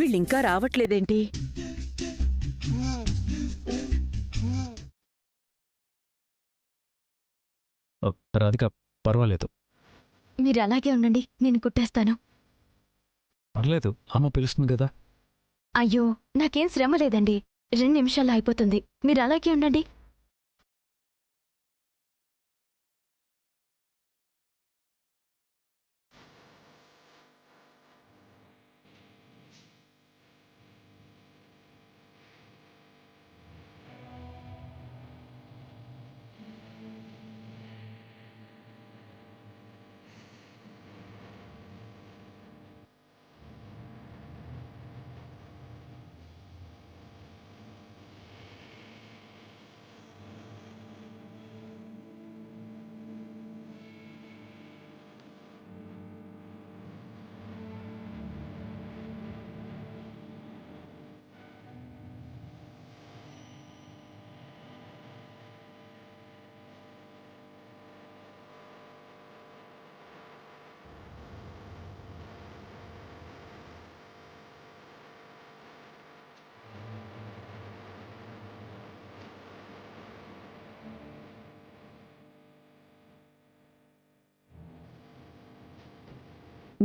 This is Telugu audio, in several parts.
వీళ్ళింకా రావట్లేదేంటి? రాధిక, పర్వాలేదు. మీరు అలాగే ఉండండి, నేను కుట్టేస్తాను. పర్లేదు, అమ్మ పిలుస్తుంది కదా. అయ్యో, నాకేం శ్రమ లేదండి. 2 నిమిషాల్లో అయిపోతుంది. మీరు అలాగే ఉండండి.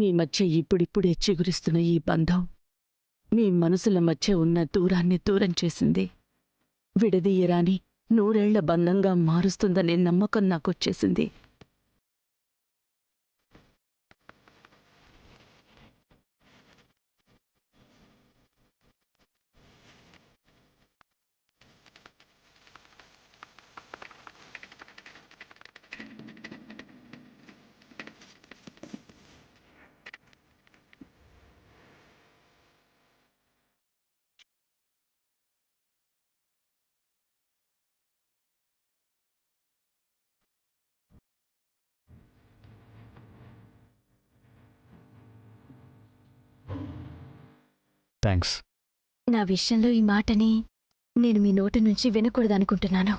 మీ మధ్య ఇప్పుడిప్పుడే చిగురిస్తున్న ఈ బంధం మీ మనసుల మధ్య ఉన్న దూరాన్ని దూరం చేసింది. విడదీయరాని 100 ఏళ్ల బంధంగా మారుస్తుందనే నమ్మకం నాకొచ్చేసింది. థ్యాంక్స్. నా విషయంలో ఈ మాటని నేను మీ నోటి నుంచి వినకూడదనుకుంటున్నాను.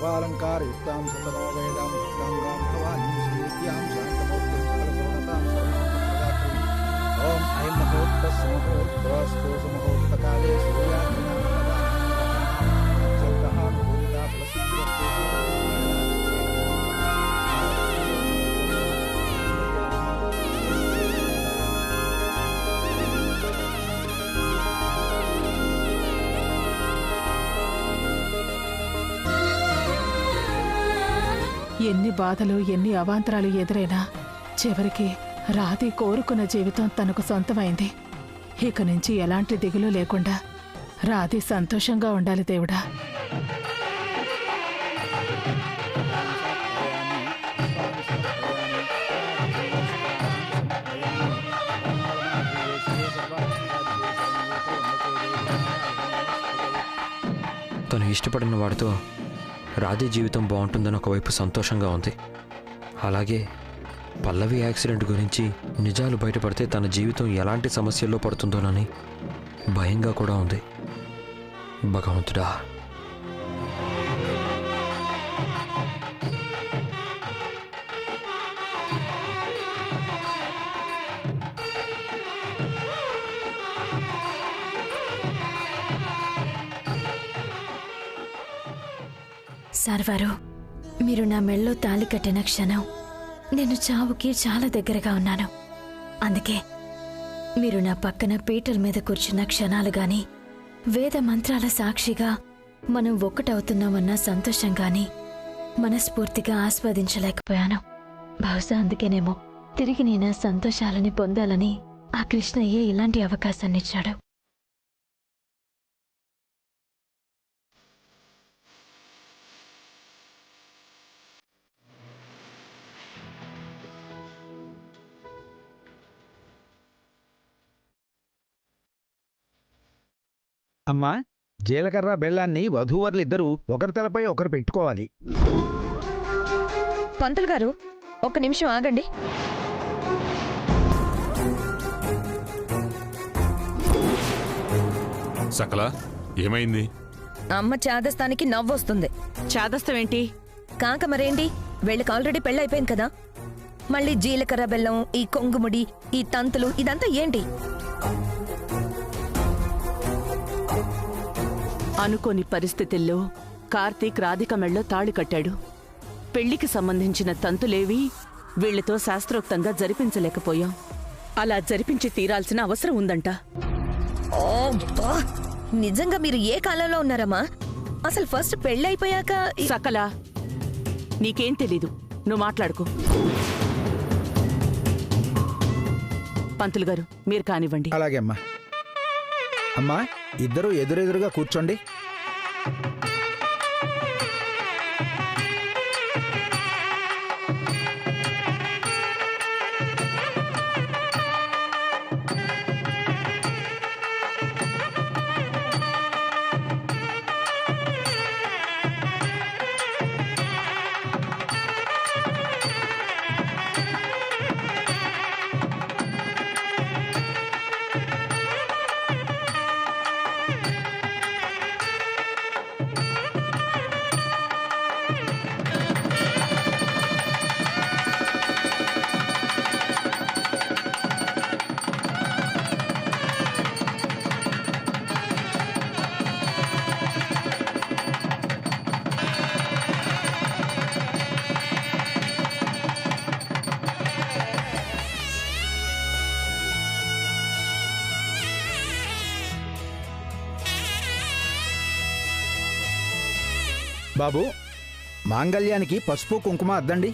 सर्वालंकारयुक्तां सतनोवेदां गंगां भवानीं श्रीत्यां शान्तमूर्तिं सकलपूर्णतां सर्वमङ्गलदात्रीं ॐ ऐं महोत्तस्य महोत्तरस्तु मुहूर्तकाले सूर्याग्निनां जगदहानुकूलिता फलसिद्धिरस्तु। ఎన్ని బాధలు, ఎన్ని అవాంతరాలు ఎదురైనా చివరికి రాధి కోరుకున్న జీవితం తనకు సొంతమైంది. ఇక నుంచి ఎలాంటి దిగులు లేకుండా రాధి సంతోషంగా ఉండాలి దేవుడా. తను ఇష్టపడిన వాడితో రాధే జీవితం బాగుంటుందని ఒకవైపు సంతోషంగా ఉంది. అలాగే పల్లవి యాక్సిడెంట్ గురించి నిజాలు బయటపడితే తన జీవితం ఎలాంటి సమస్యల్లో పడుతుందోనని భయంగా కూడా ఉంది. భగవంతుడా, సార్వారు, మీరు నా మెళ్ళో తాళి కట్టిన క్షణం నేను చావుకి చాలా దగ్గరగా ఉన్నాను. అందుకే మీరు నా పక్కన పీటల మీద కూర్చున్న క్షణాలు గాని, వేద మంత్రాల సాక్షిగా మనం ఒక్కటవుతున్నామన్న సంతోషం గాని మనస్ఫూర్తిగా ఆస్వాదించలేకపోయాను. బహుశా అందుకేనేమో తిరిగి నేను ఆ సంతోషాలని పొందాలని ఆ కృష్ణయ్యే ఇలాంటి అవకాశాన్నిచ్చాడు. అమ్మా, జీలకర్ర బెల్లాన్ని వధూవరులిద్దరూ ఒకరి తలపై ఒకరు పెట్టుకోవాలి. పంతులు గారు, ఒక్క నిమిషం ఆగండి. సకల ఏమైంది? అమ్మ చాదస్తానికి నవ్వొస్తుంది. చాదస్తం ఏంటి? కాక మరేంటి, వీళ్ళకి ఆల్రెడీ పెళ్ళైపోయింది కదా. మళ్ళీ జీలకర్ర బెల్లం, ఈ కొంగుముడి, ఈ తంతులు, ఇదంతా ఏంటి? అనుకోని పరిస్థితుల్లో కార్తీక్ రాధిక మెళ్ళో తాళి కట్టాడు. పెళ్లికి సంబంధించిన తంతులేవి వీళ్లతో శాస్త్రోక్తంగా జరిపించలేకపోయాం. అలా జరిపించి తీరాల్సిన అవసరం ఉందంట. ఓ బా! నిజంగా మీరు ఏ కాలంలో ఉన్నారమ్మా? అసలు ఫస్ట్ పెళ్ళైపోయాక సకల, నీకేం తెలీదు, నువ్వు మాట్లాడుకో. పంతులు గారు, మీరు కానివ్వండి. అలాగే అమ్మా. అమ్మా, ఇద్దరూ ఎదురెదురుగా కూర్చోండి. బాబు, మాంగళ్యానికి పసుపు కుంకుమ అద్దండి.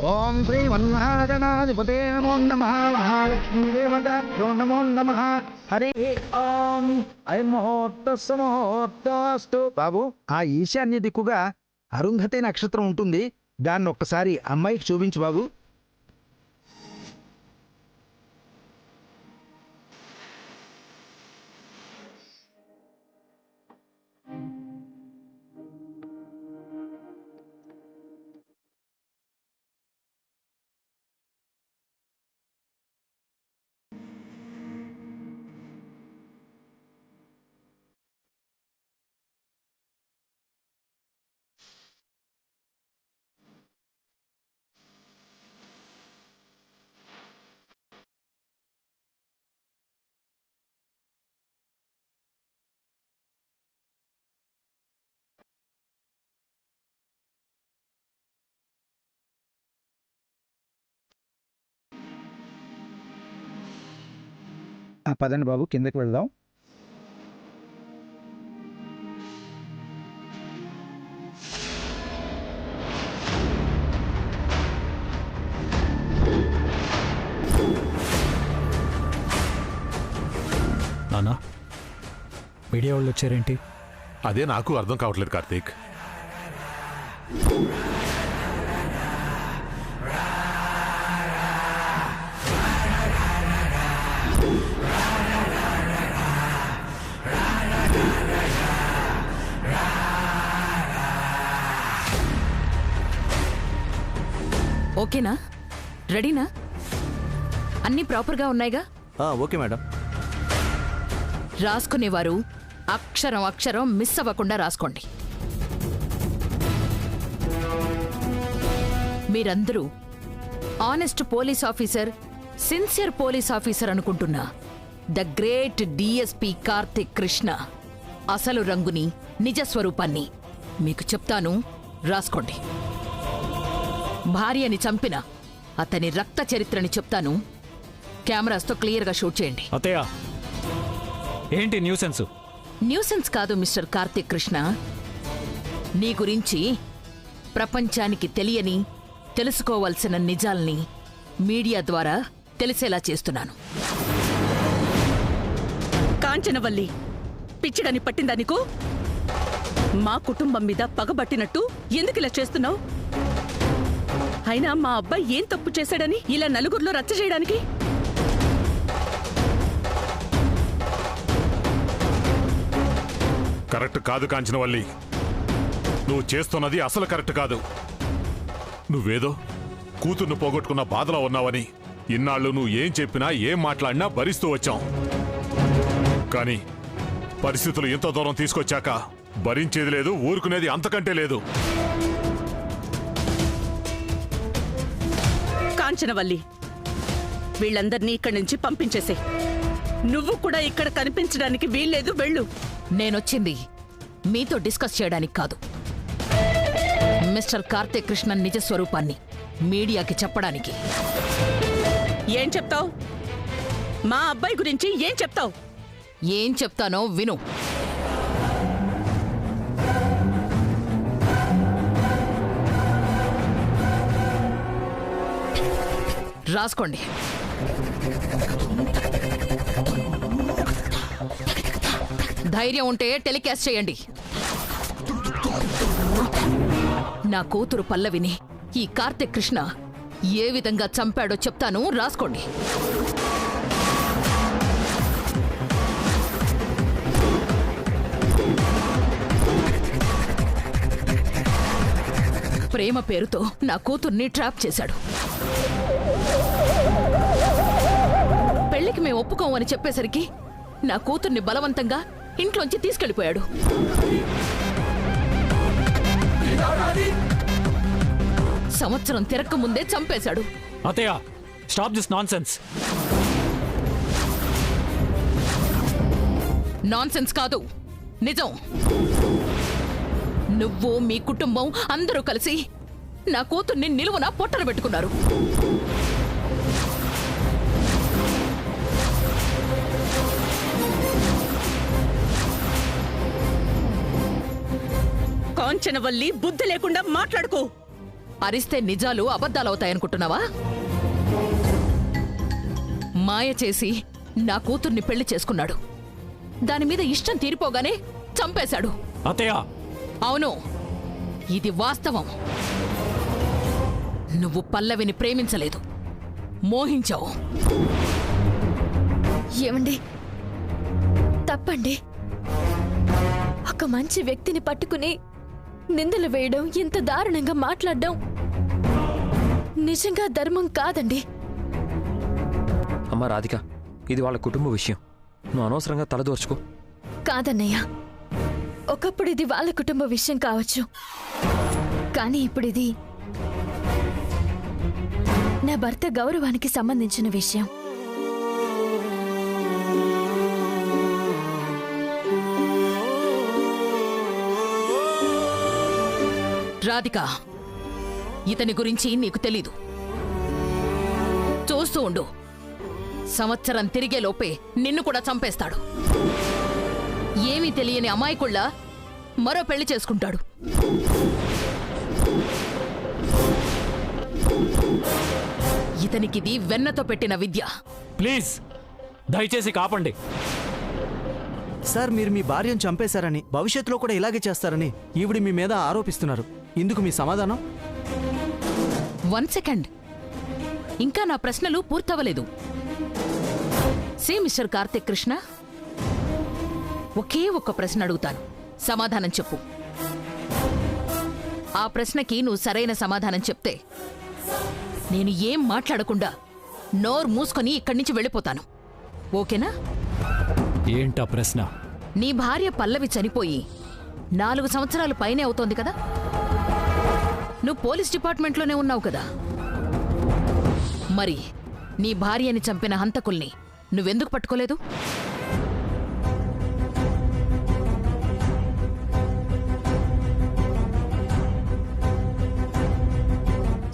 ఓం శ్రీ వన్మహాగణాధిపతే నమో నమః మహాలక్ష్మీదేవతాభ్యో నమో నమః హరి ఓం అయం ముహూర్తస్సు బాబు, ఆ ఈశాన్య దిక్కుగా అరుంధతి నక్షత్రం ఉంటుంది. దాన్ని ఒక్కసారి అమ్మాయికి చూపించు బాబు. పదండి బాబు, కిందకి వెళ్దాం. నానా, మీడియా వాళ్ళు వచ్చారేంటి? అదే నాకు అర్థం కావట్లేదు కార్తీక్. ఓకేనా? రెడీనా? అన్నీ ప్రాపర్గా ఉన్నాయిగా? Okay madam. రాసుకునేవారు అక్షరం అక్షరం మిస్ అవ్వకుండా రాసుకోండి. మీరందరూ honest police officer, sincere police officer అనుకుంటున్నా the great DSP Karthik Krishna అసలు రంగుని, నిజ స్వరూపాన్ని మీకు చెప్తాను, రాసుకోండి. భార్యని చంపిన అతని రక్త చరిత్రని చెప్తాను, కెమెరాస్తో క్లియర్గా షూట్ చేయండి. అత్తయ్య, ఏంటి న్యూసెన్స్? న్యూసెన్స్ కాదు మిస్టర్ కార్తిక్ కృష్ణ. నీ గురించి ప్రపంచానికి తెలియని, తెలుసుకోవాల్సిన నిజాల్ని మీడియా ద్వారా తెలిసేలా చేస్తున్నాను. కాంచనవల్లి, పిచ్చిడని పట్టిందా నీకు? మా కుటుంబం మీద పగబట్టినట్టు ఎందుకిలా చేస్తున్నావు? అయినా మా అబ్బాయి ఏం తప్పు చేశాడని ఇలా నలుగురిలో రచ్చ చేయడానికి? కరెక్ట్ కాదు కాంచనవల్లి, నువ్వు చేస్తున్నది అసలు కరెక్ట్ కాదు. నువ్వేదో కూతుర్ను పోగొట్టుకున్న బాధలో ఉన్నావని ఇన్నాళ్ళు నువ్వు ఏం చెప్పినా, ఏం మాట్లాడినా భరిస్తూ వచ్చాం. కానీ పరిస్థితులు ఇంత దూరం తీసుకొచ్చాక భరించేది లేదు, ఊరుకునేది అంతకంటే లేదు. కాంచనవల్లి, వీళ్ళందర్నీ ఇక్కడి నుంచి పంపించేసే. నువ్వు కూడా ఇక్కడ కనిపించడానికి వీల్లేదు, వెళ్ళు. నేనొచ్చింది మీతో డిస్కస్ చేయడానికి కాదు, మిస్టర్ కార్తిక్ కృష్ణ నిజ స్వరూపాన్ని మీడియాకి చెప్పడానికి. ఏం చెప్తావు? మా అబ్బాయి గురించి ఏం చెప్తావు? ఏం చెప్తానో విను. రాసుకోండి. ధైర్యం ఉంటే టెలికాస్ట్ చేయండి. నా కూతురు పల్లవిని ఈ కార్తిక్ కృష్ణ ఏ విధంగా చంపాడో చెప్తాను, రాసుకోండి. ప్రేమ పేరుతో నా కూతుర్ని ట్రాప్ చేశాడు. పెళ్లికి మేము ఒప్పుకోమని చెప్పేసరికి నా కూతుర్ని బలవంతంగా ఇంట్లోంచి తీసుకెళ్లిపోయాడు. సంవత్సరం తిరక్క ముందే చంపేశాడు. అత్తయ్య, స్టాప్ దిస్ నాన్సెన్స్. నాన్సెన్స్ కాదు, నిజం. నువ్వు, మీ కుటుంబం అందరూ కలిసి నా కూతుర్ని నిలువున పొట్టన పెట్టుకున్నారు. కాంచనవల్లి, బుద్ధి లేకుండా మాట్లాడుకో. అరిస్తే నిజాలు అబద్ధాలవుతాయనుకుంటున్నావా? మాయ చేసి నా కూతుర్ని పెళ్లి చేసుకున్నాడు. దానిమీద ఇష్టం తీరిపోగానే చంపేశాడు. అత్తయ్య, అవును, ఇది వాస్తవం. నువ్వు పల్లవిని ప్రేమించలేదు, మోహించావు. ఏమండి, తప్పండి. ఒక మంచి వ్యక్తిని పట్టుకుని నిందలు వేయడం, ఇంత దారుణంగా మాట్లాడడం నిజంగా ధర్మం కాదండి. అమ్మా రాధిక, ఇది వాళ్ళ కుటుంబ విషయం. నువ్వు అనవసరంగా తలదోర్చుకో. కాదన్నయ్య, ఒకప్పుడు ఇది వాళ్ళ కుటుంబ విషయం కావచ్చు, కానీ ఇప్పుడు ఇది నా భర్త గౌరవానికి సంబంధించిన విషయం. రాధిక, ఇతని గురించి నీకు తెలీదు. చూస్తూ ఉండు, సంవత్సరం తిరిగేలోపే నిన్ను కూడా చంపేస్తాడు. ఏమీ తెలియని అమాయకుళ్ళ మరో పెళ్లి చేసుకుంటాడు. ఇతనికిది వెన్నతో పెట్టిన విద్య. ప్లీజ్ దయచేసి కాపండి. సార్, మీరు మీ భార్యను చంపేశారని, భవిష్యత్తులో కూడా ఇలాగే చేస్తారని ఈవిడి మీ మీద ఆరోపిస్తున్నారు. ఇందుకు మీ సమాధానం? 1 సెకండ్, ఇంకా నా ప్రశ్నలు పూర్తవలేదు. సి మిస్టర్ కార్తిక్ కృష్ణ, ఒకే ఒక్క ప్రశ్న అడుగుతాను, సమాధానం చెప్పు. ఆ ప్రశ్నకి నువ్వు సరైన సమాధానం చెప్తే నేను ఏం మాట్లాడకుండా నోరు మూసుకొని ఇక్కడి నుంచి వెళ్ళిపోతాను. ఓకేనా? ఏంటా ప్రశ్న? నీ భార్య పల్లవి చనిపోయి 4 సంవత్సరాలు పైనే అవుతోంది కదా. నువ్వు పోలీస్ డిపార్ట్మెంట్లోనే ఉన్నావు కదా. మరి నీ భార్యని చంపిన హంతకుల్ని నువ్వెందుకు పట్టుకోలేదు?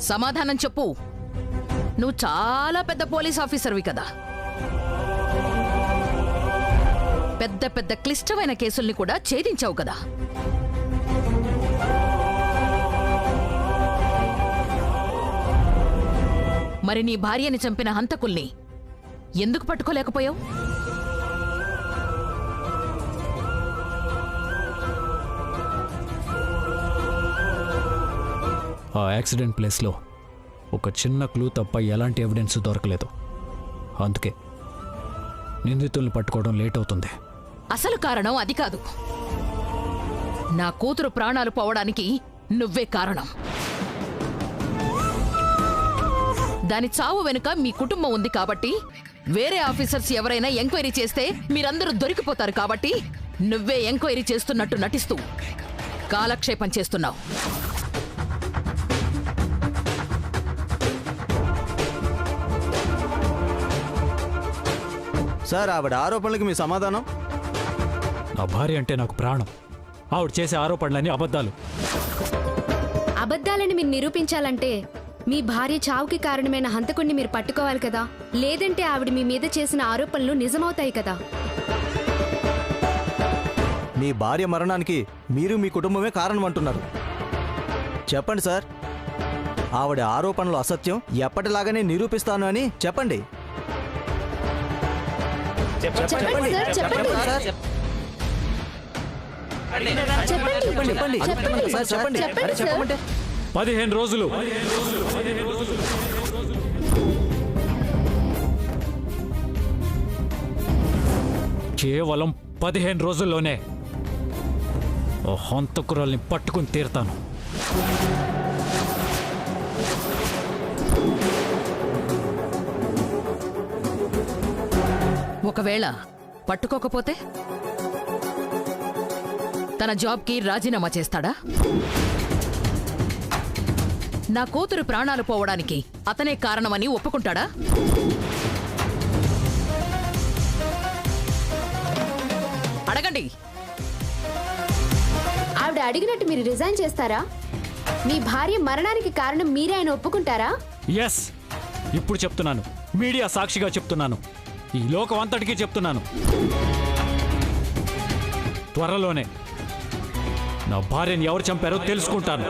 సమాధానం చెప్పు. నువ్వు చాలా పెద్ద పోలీస్ ఆఫీసర్వి కదా. పెద్ద పెద్ద క్లిష్టమైన కేసుల్ని కూడా ఛేదించావు కదా. మరి నీ భార్యని చంపిన హంతకుల్ని ఎందుకు పట్టుకోలేకపోయావు? ఆ యాక్సిడెంట్ ప్లేస్లో ఒక చిన్న క్లూ తప్ప ఎలాంటి ఎవిడెన్స్ దొరకలేదు. అందుకే నిందితుల్ని పట్టుకోవడం లేట్ అవుతుంది. అసలు కారణం అది కాదు. నా కూతురు ప్రాణాలు పోవడానికి నువ్వే కారణం. దాని చావు వెనుక మీ కుటుంబం ఉంది కాబట్టి, వేరే ఆఫీసర్స్ ఎవరైనా ఎంక్వైరీ చేస్తే మీరందరూ దొరికిపోతారు కాబట్టి నువ్వే ఎంక్వైరీ చేస్తున్నట్టు నటిస్తూ కాలక్షేపం చేస్తున్నావు. సార్, ఆవిడ ఆరోపణలకు మీ సమాధానం? నా భార్య అంటే నాకు ప్రాణం. ఆవిడ చేసే ఆరోపణలన్నీ అబద్ధాలు. అబద్ధాలని మీరు నిరూపించాలంటే మీ భార్య చావుకి కారణమైన హంతకుణ్ణి మీరు పట్టుకోవాలి కదా. లేదంటే ఆవిడ మీ మీద చేసిన ఆరోపణలు నిజమవుతాయి కదా. మీ భార్య మరణానికి మీరు మీ కుటుంబమే కారణం అంటున్నారు. చెప్పండి సార్, ఆవిడ ఆరోపణలు అసత్యం, ఎప్పటిలాగానే నిరూపిస్తాను అని చెప్పండి. చెప్పండి సార్, చెప్పండి సార్. చెప్పండి సార్, చెప్పండి. చెప్పండి సార్. 15 రోజులు. కేవలం 15 రోజుల్లోనే ఆ హంతకురాల్ని పట్టుకుని తీరుతాను. ఒకవేళ పట్టుకోకపోతే తన జాబ్కి రాజీనామా చేస్తాడా? నా కూతురు ప్రాణాలు పోవడానికి అతనే కారణమని ఒప్పుకుంటాడా? అడగండి. ఆవిడ అడిగినట్టు మీరు రిజైన్ చేస్తారా? మీ భార్య మరణానికి కారణం మీరే ఆయన ఒప్పుకుంటారా? ఎస్, ఇప్పుడు చెప్తున్నాను, మీడియా సాక్షిగా చెప్తున్నాను, ఈ లోకం అంతటికీ చెప్తున్నాను. త్వరలోనే నా భార్యని ఎవరు చంపారో తెలుసుకుంటాను.